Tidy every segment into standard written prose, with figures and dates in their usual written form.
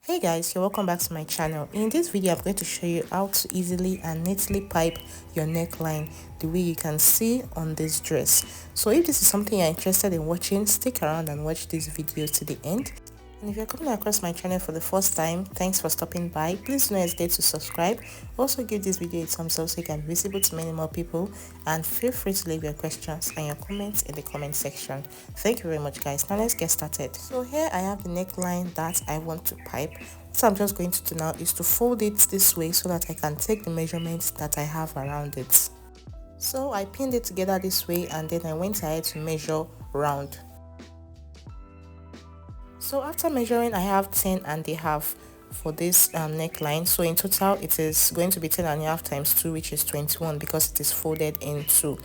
Hey guys, you're welcome back to my channel. In this video I'm going to show you how to easily and neatly pipe your neckline the way you can see on this dress. So if this is something you're interested in watching, stick around and watch this video to the end. And if you're coming across my channel for the first time, thanks for stopping by. Please don't hesitate to subscribe. Also give this video a thumbs up so it can be visible to many more people, and feel free to leave your questions and your comments in the comment section. Thank you very much guys. Now let's get started. So here I have the neckline that I want to pipe. What I'm just going to do now is to fold it this way so that I can take the measurements that I have around it. So I pinned it together this way and then I went ahead to measure round. So after measuring, I have 10 and a half for this neckline. So in total it is going to be 10 and a half times 2, which is 21, because it is folded in two.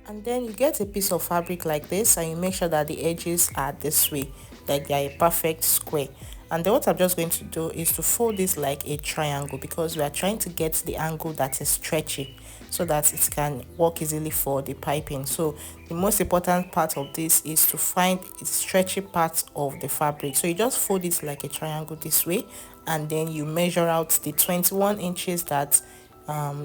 And then you get a piece of fabric like this and you make sure that the edges are this way, like they are a perfect square. And then what I'm just going to do is to fold this like a triangle, because we are trying to get the angle that is stretchy so that it can work easily for the piping. So the most important part of this is to find the stretchy part of the fabric. So you just fold it like a triangle this way, and then you measure out the 21 inches that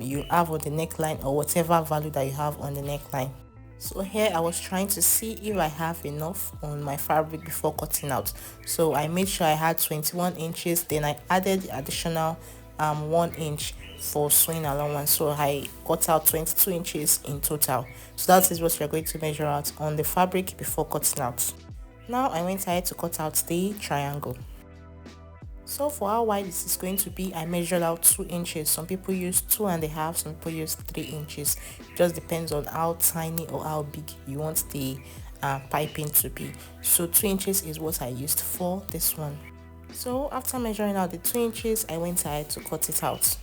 you have on the neckline, or whatever value that you have on the neckline. So here I was trying to see if I have enough on my fabric before cutting out. So I made sure I had 21 inches, then I added the additional 1 inch for sewing allowance. So I cut out 22 inches in total. So that is what you're going to measure out on the fabric before cutting out. Now I went ahead to cut out the triangle. So for how wide this is going to be, I measured out 2 inches. Some people use 2.5, some people use 3 inches. It just depends on how tiny or how big you want the piping to be. So 2 inches is what I used for this one. So after measuring out the 2 inches, I went ahead to cut it out.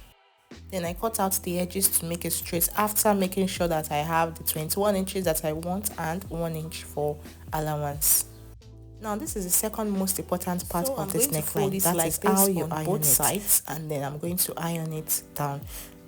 Then I cut out the edges to make it straight, after making sure that I have the 21 inches that I want and 1 inch for allowance. Now this is the second most important part of this neckline. That is how you iron both sides, and then I'm going to iron it down.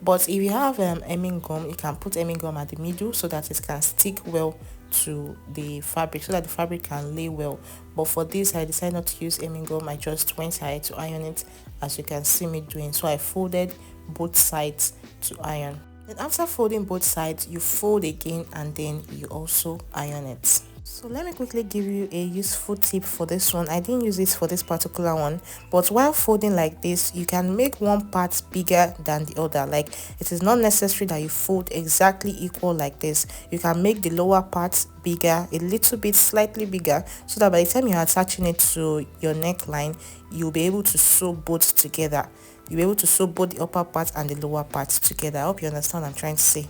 But if you have hemming gum, you can put hemming gum at the middle so that it can stick well to the fabric, so that the fabric can lay well. But for this I decided not to use hemming gum. I just went ahead to iron it, as you can see me doing. So I folded both sides to iron. Then after folding both sides, you fold again and then you also iron it. So let me quickly give you a useful tip for this one. I didn't use it for this particular one, but while folding like this, you can make one part bigger than the other. Like, it is not necessary that you fold exactly equal like this. You can make the lower part bigger, a little bit slightly bigger, so that by the time you're attaching it to your neckline, you'll be able to sew both together. You'll be able to sew both the upper part and the lower part together. I hope you understand what I'm trying to say.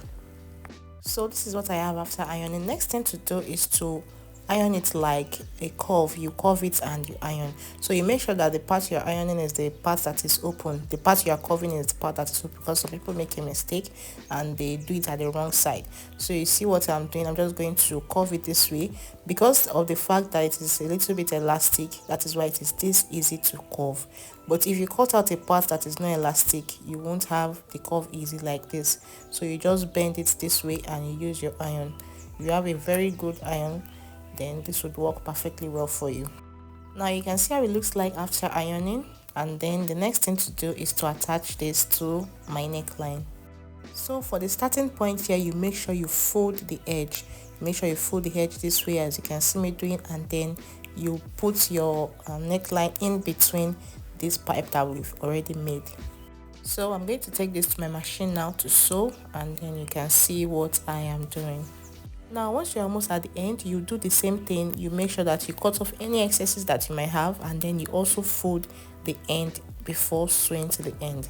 So this is what I have after ironing. Next thing to do is to iron it like a curve. You curve it and you iron. So you make sure that the part you're ironing is the part that is open. The part you are covering is the part that is open, because some people make a mistake and they do it at the wrong side. So you see what I'm doing. I'm just going to curve it this way, because of the fact that it is a little bit elastic. That is why it is this easy to curve. But if you cut out a part that is not elastic, you won't have the curve easy like this. So you just bend it this way and you use your iron. If you have a very good iron, then this would work perfectly well for you. Now you can see how it looks like after ironing, and then the next thing to do is to attach this to my neckline. So for the starting point here, you make sure you fold the edge. Make sure you fold the edge this way, as you can see me doing, and then you put your neckline in between this pipe that we've already made. So I'm going to take this to my machine now to sew, and then you can see what I am doing. Now once you're almost at the end, you do the same thing. You make sure that you cut off any excesses that you might have, and then you also fold the end before sewing to the end.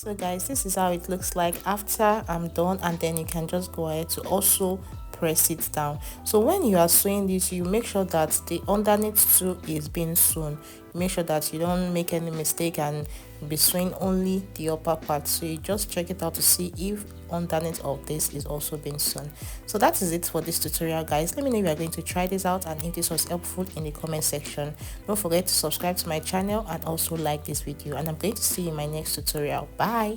So guys, this is how it looks like after I'm done, and then you can just go ahead to also press it down. So when you are sewing this, you make sure that the underneath too is being sewn. Make sure that you don't make any mistake and be sewing only the upper part. So you just check it out to see if underneath of this is also being sewn. So that is it for this tutorial, guys. Let me know if you are going to try this out and if this was helpful in the comment section. Don't forget to subscribe to my channel and also like this video, and I'm going to see you in my next tutorial. Bye.